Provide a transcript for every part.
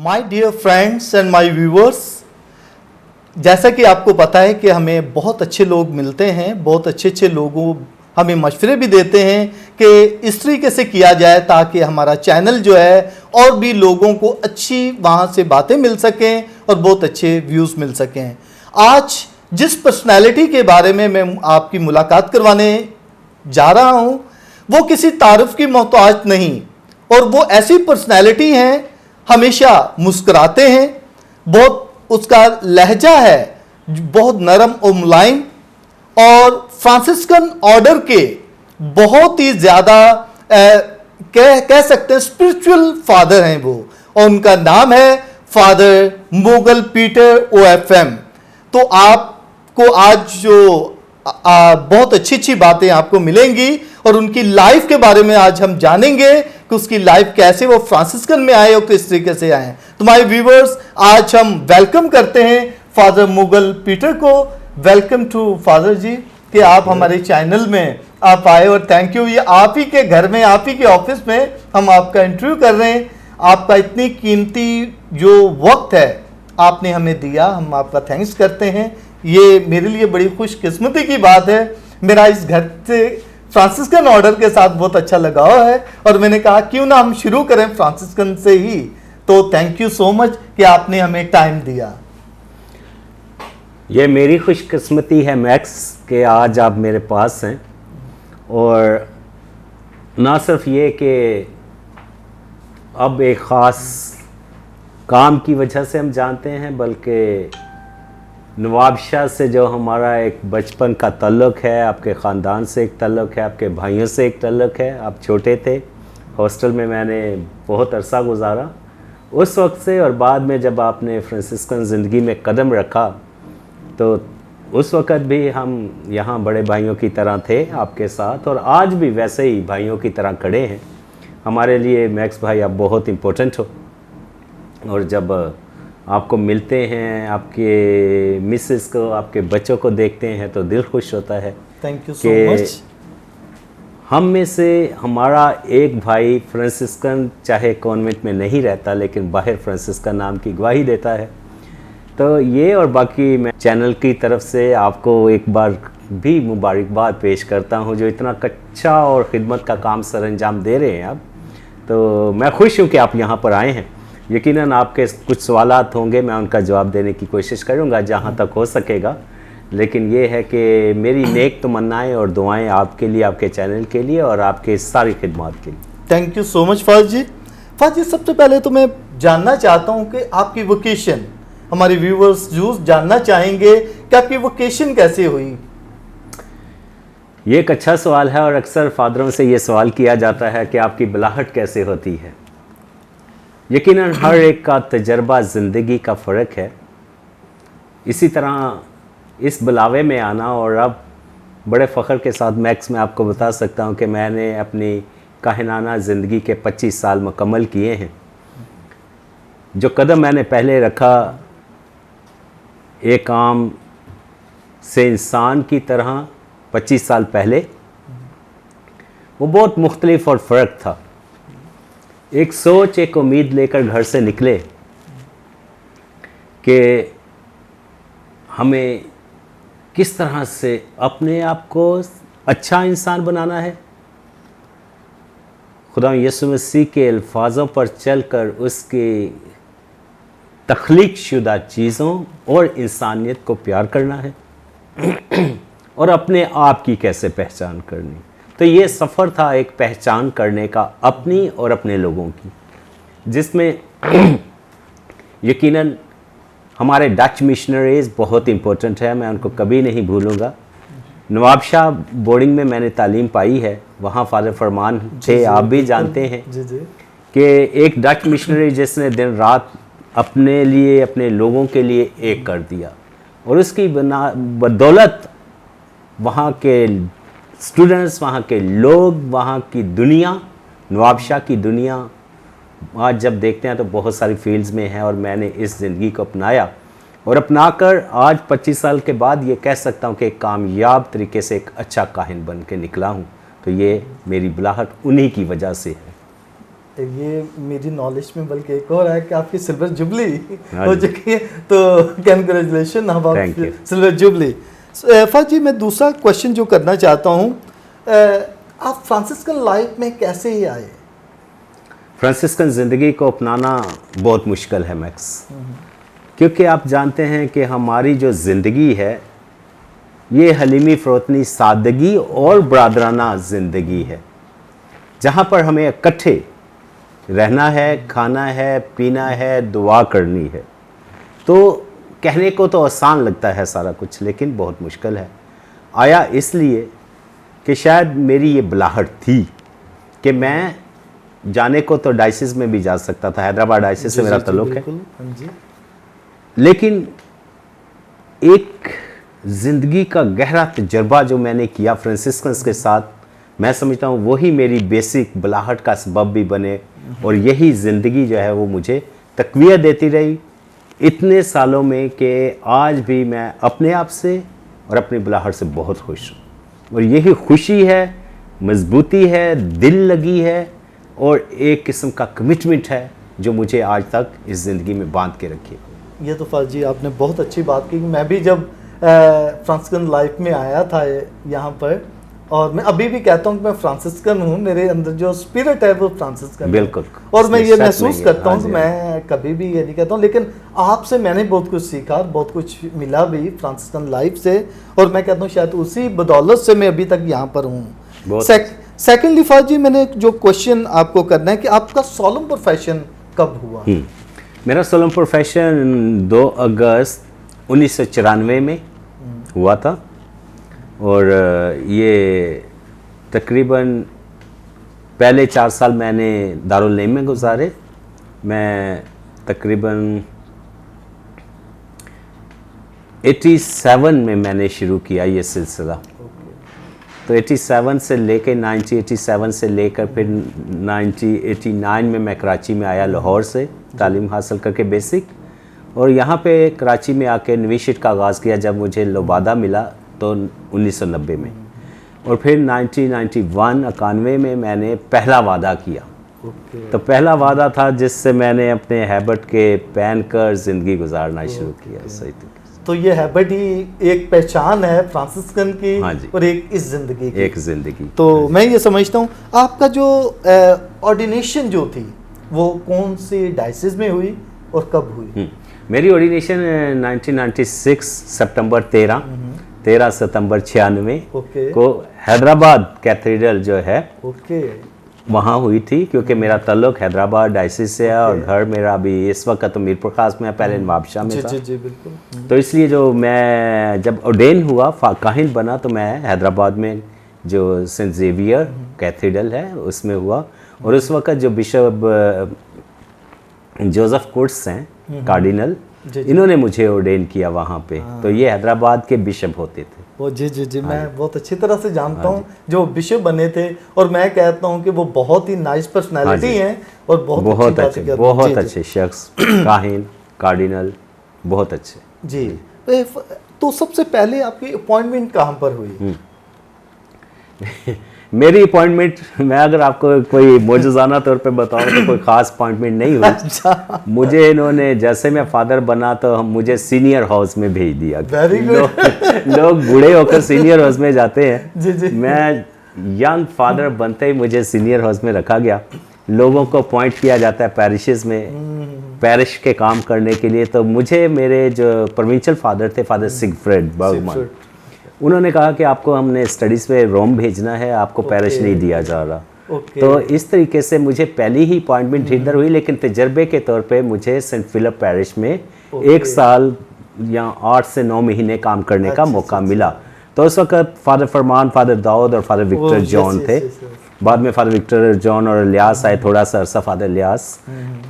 My dear friends and my viewers, जैसा कि आपको पता है कि हमें बहुत अच्छे लोग मिलते हैं, बहुत अच्छे लोगों हमें मशवरे भी देते हैं कि इस तरीके से किया जाए ताकि हमारा चैनल जो है और भी लोगों को अच्छी वहाँ से बातें मिल सकें और बहुत अच्छे व्यूज़ मिल सकें। आज जिस पर्सनैलिटी के बारे में मैं आपकी मुलाकात करवाने जा रहा हूँ वो किसी तारुफ की मोहताज नहीं, और वो ऐसी पर्सनैलिटी हैं, हमेशा मुस्कुराते हैं, बहुत उसका लहजा है बहुत नरम और मुलायम, और फ्रांसिस्कन ऑर्डर के बहुत ही ज़्यादा कह सकते हैं स्पिरिचुअल फादर हैं वो, और उनका नाम है फादर मुगल पीटर OFM। तो आपको आज जो बहुत अच्छी बातें आपको मिलेंगी और उनकी लाइफ के बारे में आज हम जानेंगे कि उसकी लाइफ कैसे वो फ्रांसिस्कन में आए और किस तरीके से आए। तो माय व्यूअर्स, आज हम वेलकम करते हैं फादर मुगल पीटर को। वेलकम टू फादर जी कि आप हमारे चैनल में आप आए, और थैंक यू, ये आप ही के घर में, आप ही के ऑफिस में हम आपका इंटरव्यू कर रहे हैं। आपका इतनी कीमती जो वक्त है आपने हमें दिया, हम आपका थैंक्स करते हैं। ये मेरे लिए बड़ी खुशकिस्मती की बात है। मेरा इस घर से फ्रांसिस्कन ऑर्डर के साथ बहुत अच्छा लगाव है और मैंने कहा क्यों ना हम शुरू करें फ्रांसिस्कन से ही। तो थैंक यू सो मच कि आपने हमें टाइम दिया। ये मेरी खुशकिस्मती है मैक्स कि आज आप मेरे पास हैं, और ना सिर्फ ये कि अब एक ख़ास काम की वजह से हम जानते हैं, बल्कि नवाब शाह से जो हमारा एक बचपन का तल्लुक़ है, आपके ख़ानदान से एक तल्लुक़ है, आपके भाइयों से एक तल्लुक़ है। आप छोटे थे, हॉस्टल में मैंने बहुत अरसा गुजारा उस वक्त से, और बाद में जब आपने फ्रांसिस्कन ज़िंदगी में कदम रखा तो उस वक़्त भी हम यहाँ बड़े भाइयों की तरह थे आपके साथ, और आज भी वैसे ही भाइयों की तरह खड़े हैं हमारे लिए। मैक्स भाई, आप बहुत इम्पोर्टेंट हो, और जब आपको मिलते हैं, आपके मिसेस को, आपके बच्चों को देखते हैं तो दिल खुश होता है। Thank you so much. हम में से हमारा एक भाई फ्रांसिस्कन चाहे कॉन्वेंट में नहीं रहता, लेकिन बाहर फ्रांसिस्कन नाम की गवाही देता है। तो ये और बाकी मैं चैनल की तरफ से आपको एक बार भी मुबारकबाद पेश करता हूँ, जो इतना कच्चा और ख़िदमत का काम सर अंजाम दे रहे हैं आप। तो मैं खुश हूँ कि आप यहाँ पर आए हैं। यकीनन आपके कुछ सवालात होंगे, मैं उनका जवाब देने की कोशिश करूँगा जहाँ तक हो सकेगा, लेकिन ये है कि मेरी नेक तमन्नाएँ और दुआएं आपके लिए, आपके चैनल के लिए और आपके सारी खिदमत के लिए। Thank you so much father ji. Father ji, सबसे पहले तो मैं जानना चाहता हूँ कि आपकी वोकेशन, हमारे व्यूवर्स जो जानना चाहेंगे कि आपकी वोकेशन कैसे हुई। ये एक अच्छा सवाल है, और अक्सर फादरों से ये सवाल किया जाता है कि आपकी बुलाहट कैसे होती है। यकीनन हर एक का तजर्बा ज़िंदगी का फ़र्क है। इसी तरह इस बुलावे में आना, और अब बड़े फ़ख्र के साथ मैक्स में आपको बता सकता हूँ कि मैंने अपनी काहिनाना ज़िंदगी के 25 साल मुकम्मल किए हैं। जो कदम मैंने पहले रखा एक आम से इंसान की तरह 25 साल पहले, वो बहुत मुख्तलिफ और फ़र्क था। एक सोच, एक उम्मीद लेकर घर से निकले कि हमें किस तरह से अपने आप को अच्छा इंसान बनाना है, खुदा यीशु मसीह के अल्फाजों पर चलकर उसकी तख्लीक शुदा चीज़ों और इंसानियत को प्यार करना है, और अपने आप की कैसे पहचान करनी। तो ये सफ़र था एक पहचान करने का अपनी और अपने लोगों की, जिसमें यकीनन हमारे डच मिशनरीज़ बहुत इम्पोर्टेंट है, मैं उनको कभी नहीं भूलूँगा। नवाब शाह बोर्डिंग में मैंने तालीम पाई है, वहाँ फादर फरमान थे, आप भी जानते हैं कि एक डच मिशनरी जिसने दिन रात अपने लिए, अपने लोगों के लिए एक कर दिया, और उसकी बदौलत वहाँ के स्टूडेंट्स, वहाँ के लोग, वहाँ की दुनिया, नवाब शाह की दुनिया आज जब देखते हैं तो बहुत सारी फील्ड्स में है। और मैंने इस ज़िंदगी को अपनाया, और अपनाकर आज 25 साल के बाद ये कह सकता हूँ कि एक कामयाब तरीके से एक अच्छा काहिन बन के निकला हूँ। तो ये मेरी बुलाहट उन्हीं की वजह से है। ये मेरी नॉलेज में बल्कि एक और है कि आपकी सिल्वर जुबली हाँ हो जी। चुकी है, तो congratulation about Thank you. Silver jubilee. First जी, मैं दूसरा क्वेश्चन जो करना चाहता हूँ, आप फ्रांसिस्कन लाइफ में कैसे ही आए? फ्रांसिस्कन ज़िंदगी को अपनाना बहुत मुश्किल है मैक्स, क्योंकि आप जानते हैं कि हमारी जो ज़िंदगी है ये हलीमी फ़रोतनी सादगी और बरादराना ज़िंदगी है, जहाँ पर हमें इकट्ठे रहना है, खाना है, पीना है, दुआ करनी है। तो कहने को तो आसान लगता है सारा कुछ, लेकिन बहुत मुश्किल है। आया इसलिए कि शायद मेरी ये बुलाहट थी कि मैं जाने को तो डायसिस में भी जा सकता था, हैदराबाद डायसिस से मेरा ताल्लुक है, बिल्कुल, हाँ जी। लेकिन एक ज़िंदगी का गहरा तजर्बा जो मैंने किया फ्रांसिस्कन्स के साथ, मैं समझता हूँ वही मेरी बेसिक बुलाहट का सबब भी बने, और यही ज़िंदगी जो है वो मुझे तक़वियत देती रही इतने सालों में कि आज भी मैं अपने आप से और अपनी बुलाहट से बहुत खुश हूँ। और यही खुशी है, मजबूती है, दिल लगी है, और एक किस्म का कमिटमेंट है जो मुझे आज तक इस ज़िंदगी में बांध के रखी है। ये तो फाज जी आपने बहुत अच्छी बात की। मैं भी जब फ्रांसिस्कन लाइफ में आया था यहाँ पर, और मैं अभी भी कहता हूँ कि मैं फ्रांसिस्कन हूँ, मेरे अंदर जो स्पिरिट है वो फ्रांसिस्कन है। बिल्कुल। और मैं इसमें ये शक महसूस नहीं है। करता हूँ हाँ कि जी, मैं कभी भी ये नहीं कहता हूँ, लेकिन आपसे मैंने बहुत कुछ सीखा, बहुत कुछ मिला भी फ्रांसिस्कन लाइफ से, और मैं कहता हूँ शायद उसी बदौलत से मैं अभी तक यहाँ पर हूँ। बहुत सेकेंडली फाज जी, मैंने जो क्वेश्चन आपको करना है कि आपका सोलम प्रोफेशन कब हुआ? मेरा सोलम प्रोफेशन 2 अगस्त 1994 में हुआ था, और ये तकरीबन पहले 4 साल मैंने दारुल नईम में गुजारे। मैं तकरीबन 87 में मैंने शुरू किया ये सिलसिला। तो 87 से लेकर 1987 से लेकर फिर 1989 में मैं कराची में आया लाहौर से तालीम हासिल करके बेसिक, और यहाँ पे कराची में आके नवीशिट का आगाज़ किया जब मुझे लोबादा मिला तो 1990 में, और फिर 1991 में मैंने पहला वादा किया। तो पहला वादा था जिससे मैंने अपने हैबिट के पहन कर ज़िंदगी गुजारना शुरू किया। सही तरीके से। तो ये हैबिट ही एक पहचान है फ्रांसिस्कन की, हाँ जी। और एक इस जिंदगी की। एक ज़िंदगी। तो मैं ये समझता हूँ आपका जो ऑर्डिनेशन जो थी वो कौन सी डायसिस में हुई और कब हुई? मेरी ऑर्डिनेशन 1996 सितंबर 13 सितंबर 96 ओके। को हैदराबाद कैथेड्रल जो है ओके। वहाँ हुई थी, क्योंकि मेरा ताल्लुक हैदराबाद डायसिस से है, और घर मेरा अभी इस वक्त तो मीरपुर खास में है, पहले नवाबशाह में जी था। जी जी बिल्कुल। तो इसलिए जो मैं जब ऑर्डेन हुआ काहिन बना, तो मैं हैदराबाद में जो सेंट जेवियर कैथेड्रल है उसमें हुआ, और उस वक्त जो बिशप जोसेफ कुर्ट्स हैं कार्डिनल, जी, जी। इन्होंने मुझे ऑर्डेन किया वहाँ पे। तो ये हैदराबाद के बिशप होते थे। वो जी जी जी मैं बहुत अच्छी तरह से जानता हूँ जो बिशप बने थे, और मैं कहता हूँ कि वो बहुत ही नाइस पर्सनैलिटी हैं, और बहुत अच्छे, बहुत अच्छे शख्स, काहिन, कार्डिनल, बहुत अच्छे। जी। तो सबसे पहले आपकी अपॉइंटमेंट कहाँ पर हुई? मेरी अपॉइंटमेंट, मैं अगर आपको कोई मौजूदाना तौर पे बताऊं तो कोई ख़ास अपॉइंटमेंट नहीं हुई। अच्छा। मुझे इन्होंने, जैसे मैं फादर बना तो मुझे सीनियर हाउस में भेज दिया। Very good। लोग बूढ़े होकर सीनियर हाउस में जाते हैं, जी जी। मैं यंग फादर बनते ही मुझे सीनियर हाउस में रखा गया। लोगों को अपॉइंट किया जाता है पैरिशेस में, पैरिश के काम करने के लिए। तो मुझे मेरे जो प्रोविंशियल फादर थे, फादर सिगफ्रेड बर्गमैन, उन्होंने कहा कि आपको हमने स्टडीज़ पे रोम भेजना है, आपको पैरिश नहीं दिया जा रहा। तो इस तरीके से मुझे पहली ही अपॉइंटमेंट इधर हुई, लेकिन तजर्बे के तौर पे मुझे सेंट फिलिप पैरिश में 1 साल या 8 से 9 महीने काम करने का मौका मिला। तो उस वक्त फादर फरमान, फादर दाऊद और फादर विक्टर जॉन थे। बाद में फादर विक्टर जॉन और इलियास आए, थोड़ा सा अरसा फादर इलियास।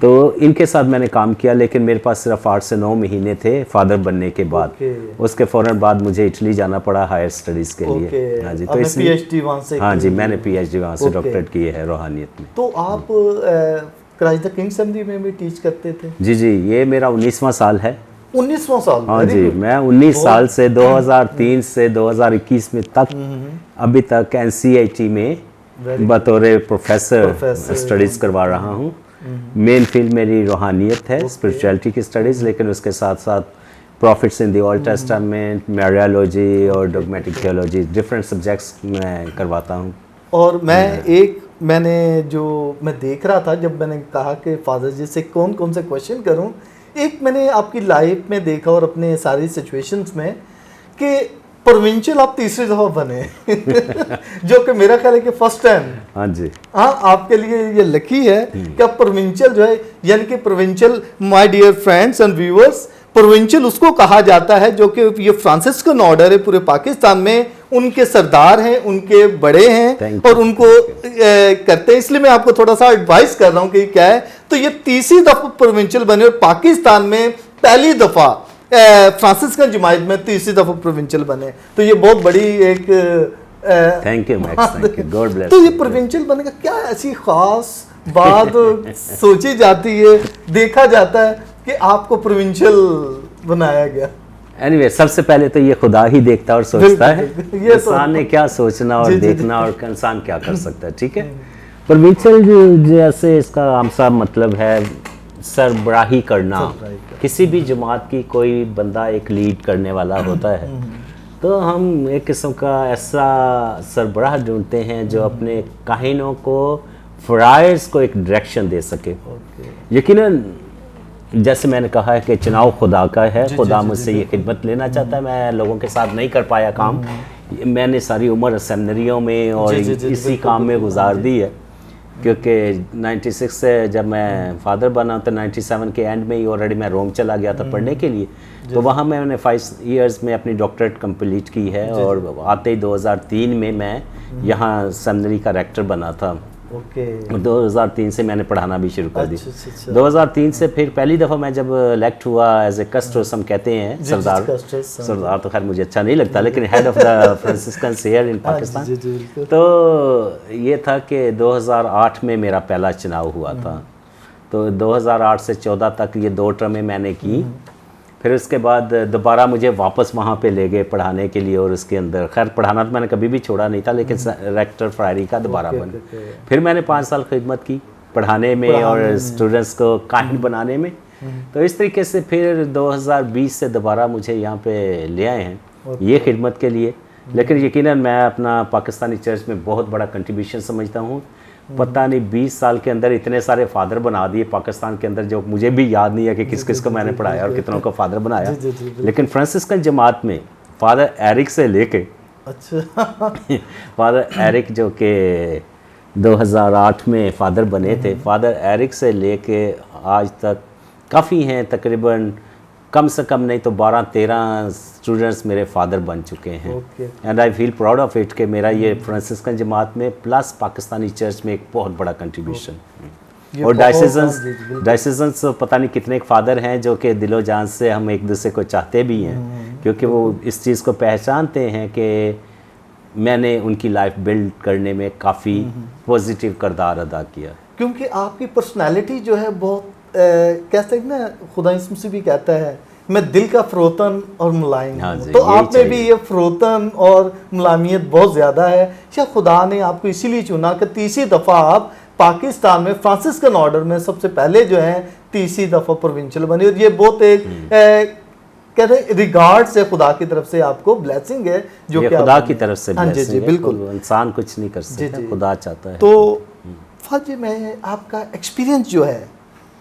तो इनके साथ मैंने काम किया, लेकिन मेरे पास सिर्फ 8 से 9 महीने थे फादर बनने के बाद। उसके फ़ौरन बाद मुझे इटली जाना पड़ा हायर स्टडीज़ के लिए। हाँ जी। तो इसलिए PhD वहाँ से? हाँ जी, मैंने PhD वहाँ से डॉक्टरेट की है रूहानियत में। तो आप क्राइस्ट द किंग सेमिनरी में भी टीच करते थे? जी जी, ये मेरा 19वां साल है। 19वां साल? हाँ जी, मैं 19 साल से 2003 से 2021 में तक अभी तक NCIT में बतौर प्रोफेसर स्टडीज़ करवा रहा हूँ। मेन फील्ड मेरी रूहानियत है, स्पिरिचुअलिटी की स्टडीज़, लेकिन उसके साथ साथ profits in the old testament, Mariology और डॉगमेटिक थियोलॉजी, डिफरेंट सब्जेक्ट्स मैं करवाता हूँ। और मैंने देख रहा था जब मैंने कहा कि फादर जी से कौन कौन से क्वेश्चन करूं, एक मैंने आपकी लाइफ में देखा और अपने सारी सिचुएशंस में कि प्रोविंशियल आप तीसरी दफ़ा बने जो कि मेरा ख्याल है कि फर्स्ट टाइम। हाँ जी, हाँ, आपके लिए ये लकी है कि आप प्रोविंशियल जो है, यानी कि provincial, my dear friends and viewers, provincial उसको कहा जाता है जो कि ये फ्रांसिस्कन ऑर्डर है पूरे पाकिस्तान में, उनके सरदार हैं, उनके बड़े हैं और उनको करते हैं। इसलिए मैं आपको थोड़ा सा एडवाइस कर रहा हूँ कि क्या है, तो ये तीसरी दफ़ा प्रोविंशियल बने और पाकिस्तान में पहली दफ़ा फ्रांसिस्कन जमात में तीसरी दफ़ा प्रोविंशियल बने, तो ये बहुत बड़ी एक thank you max, thank you, God bless. तो ये प्रोविंशियल बनने का क्या ऐसी खास बात सोची जाती है, देखा जाता है कि आपको प्रोविंशियल बनाया गया? एनीवे, सबसे पहले तो ये खुदा ही देखता और सोचता है, ये इंसान ने क्या सोचना और देखना और इंसान क्या कर सकता है, ठीक है। प्रोविंशियल जैसे इसका आम सा मतलब है सरबराही करना। किसी भी जमात की कोई बंदा एक लीड करने वाला होता है, तो हम एक किस्म का ऐसा सरबराह ढूंढते हैं जो अपने काहिनों को, फ़राइज़ को एक डायरेक्शन दे सके। यकीनन जैसे मैंने कहा है कि चुनाव खुदा का है, खुदा मुझसे ये खिदमत लेना चाहता है, मैं लोगों के साथ नहीं कर पाया काम, मैंने सारी उम्र सेमिनरियों में और इसी काम में गुजार दी है, क्योंकि 96 से जब मैं फादर बना तो 97 के एंड में ही ऑलरेडी मैं रोम चला गया था पढ़ने के लिए, तो वहाँ मैंने 5 इयर्स में अपनी डॉक्टरेट कंप्लीट की है और आते ही 2003 में मैं यहाँ सेमिनरी का रेक्टर बना था। 2003 से मैंने पढ़ाना भी शुरू कर दी। 2003 से फिर पहली दफ़ा मैं जब इलेक्ट हुआ एज ए कस्टोस, हम कहते हैं सरदार तो खैर मुझे अच्छा नहीं लगता, लेकिन head of the Franciscans here in Pakistan, तो ये था कि 2008 में मेरा पहला चुनाव हुआ था। तो 2008 से 14 तक ये 2 टर्में मैंने की। फिर उसके बाद दोबारा मुझे वापस वहाँ पे ले गए पढ़ाने के लिए, और उसके अंदर खैर पढ़ाना तो मैंने कभी भी छोड़ा नहीं था, लेकिन रेक्टर फ्रायरी का दोबारा बना। फिर मैंने 5 साल खिदमत की पढ़ाने में और स्टूडेंट्स को काहिन बनाने में। तो इस तरीके से फिर 2020 से दोबारा मुझे यहाँ पे ले आए हैं ये खिदमत के लिए। लेकिन यकीनन मैं अपना पाकिस्तानी चर्च में बहुत बड़ा कंट्रीब्यूशन समझता हूँ। पता नहीं 20 साल के अंदर इतने सारे फादर बना दिए पाकिस्तान के अंदर, जो मुझे भी याद नहीं है कि किस किस को मैंने पढ़ाया और कितनों को फादर बनाया। लेकिन फ्रांसिस्कन जमात में फादर एरिक से लेके फादर एरिक जो कि 2008 में फादर बने थे, फादर एरिक से लेके आज तक काफ़ी हैं, तकरीबन कम से कम नहीं तो 12-13 स्टूडेंट्स मेरे फादर बन चुके हैं। And I feel proud of it कि मेरा ये फ्रांसिस्कन जमात में प्लस पाकिस्तानी चर्च में एक बहुत बड़ा कंट्रीब्यूशन। और डायसिजन्स पता नहीं कितने फादर हैं जो कि दिलो जान से हम एक दूसरे को चाहते भी हैं, क्योंकि वो इस चीज़ को पहचानते हैं कि मैंने उनकी लाइफ बिल्ड करने में काफ़ी पॉजिटिव किरदार अदा किया। क्योंकि आपकी पर्सनैलिटी जो है बहुत कहते हैं ना, खुदा इसमें भी कहता है मैं दिल का फ़रोतन और मुलायम हूँ, तो आप में भी ये फ़रोतन और मुलायमियत बहुत ज़्यादा है। शायद खुदा ने आपको इसीलिए चुना कि तीसरी दफ़ा आप पाकिस्तान में फ्रांसिस्कन ऑर्डर में सबसे पहले जो है तीसरी दफ़ा प्रोविंशियल बने, और ये बहुत एक कहते हैं रिगार्ड से खुदा की तरफ से आपको ब्लेसिंग है, जो कि खुदा की तरफ से। हाँ जी, बिल्कुल, इंसान कुछ नहीं कर सकता, खुदा चाहता है। तो फाजी, मैं आपका एक्सपीरियंस जो है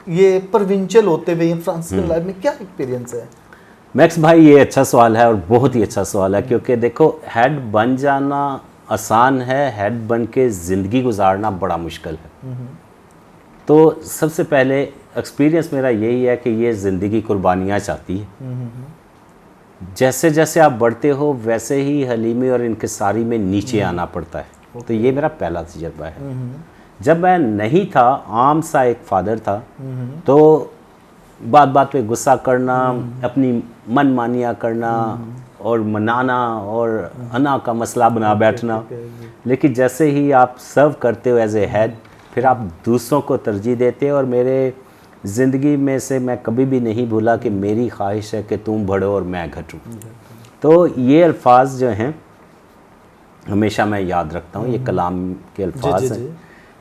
ये प्रोविंशियल होते हुए फ्रांसिस्कन लाइफ में क्या एक्सपीरियंस है? मैक्स भाई, ये अच्छा सवाल है और बहुत ही अच्छा सवाल है, क्योंकि देखो हेड बन जाना आसान है, हेड बन के ज़िंदगी गुजारना बड़ा मुश्किल है। तो सबसे पहले एक्सपीरियंस मेरा यही है कि ये ज़िंदगी कुर्बानियाँ चाहती है। जैसे जैसे आप बढ़ते हो वैसे ही हलीमी और इनकिसारी में नीचे आना पड़ता है। तो ये मेरा पहला तजुर्बा है। जब मैं नहीं था, आम सा एक फादर था, तो बात बात पे गुस्सा करना, अपनी मनमानियाँ करना और मनाना और अना का मसला बना बैठना। लेकिन जैसे ही आप सर्व करते हो एज ए हेड, फिर आप दूसरों को तरजीह देते हो। और मेरे ज़िंदगी में से मैं कभी भी नहीं भूला कि मेरी ख्वाहिश है कि तुम बढ़ो और मैं घटूँ। तो ये अल्फाज जो हैं हमेशा मैं याद रखता हूँ ये कलाम के अल्फाज जी, हैं, जी।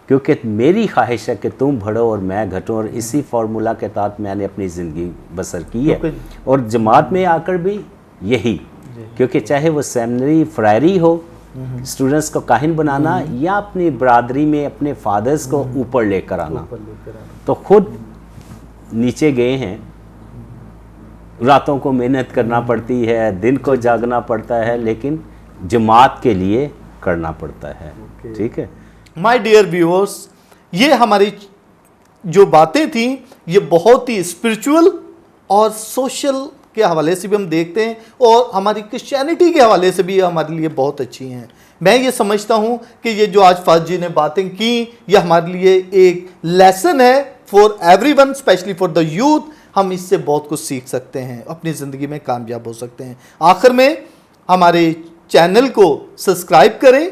क्योंकि मेरी ख्वाहिश है कि तुम बढ़ो और मैं घटूँ, और इसी फार्मूला के तहत मैंने अपनी ज़िंदगी बसर की है। और जमात में आकर भी यही, क्योंकि चाहे वो सेमिनरी फ्रायरी हो, स्टूडेंट्स को काहिन बनाना, या अपनी बरादरी में अपने फादर्स को ऊपर लेकर आना, तो खुद नीचे गए हैं, रातों को मेहनत करना पड़ती है, दिन को जागना पड़ता है, लेकिन जमात के लिए करना पड़ता है। ठीक है माय डियर व्यूअर्स, ये हमारी जो बातें थी ये बहुत ही स्पिरिचुअल और सोशल के हवाले से भी हम देखते हैं, और हमारी क्रिश्चियनिटी के हवाले से भी ये हमारे लिए बहुत अच्छी हैं। मैं ये समझता हूँ कि ये जो आज फाज जी ने बातें की, ये हमारे लिए एक लेसन है for everyone, specially for the youth. हम इससे बहुत कुछ सीख सकते हैं, अपनी ज़िंदगी में कामयाब हो सकते हैं। आखिर में हमारे चैनल को सब्सक्राइब करें,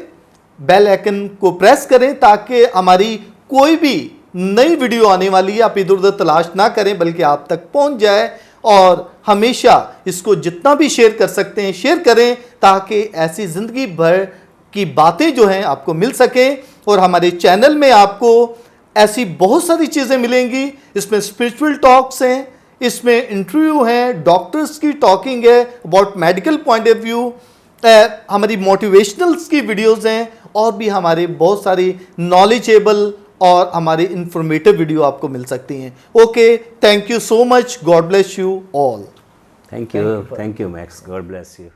बेल आइकन को प्रेस करें, ताकि हमारी कोई भी नई वीडियो आने वाली है आप इधर उधर तलाश ना करें, बल्कि आप तक पहुंच जाए। और हमेशा इसको जितना भी शेयर कर सकते हैं शेयर करें, ताकि ऐसी ज़िंदगी भर की बातें जो हैं आपको मिल सकें। और हमारे चैनल में आपको ऐसी बहुत सारी चीज़ें मिलेंगी। इसमें स्पिरिचुअल टॉक्स हैं, इसमें इंटरव्यू हैं, डॉक्टर्स की टॉकिंग है about medical point of view, हमारी मोटिवेशनल्स की वीडियोस हैं, और भी हमारे बहुत सारी नॉलेजेबल और हमारी इंफॉर्मेटिव वीडियो आपको मिल सकती हैं। Okay, thank you so much, God bless you all. Thank you max, God bless you.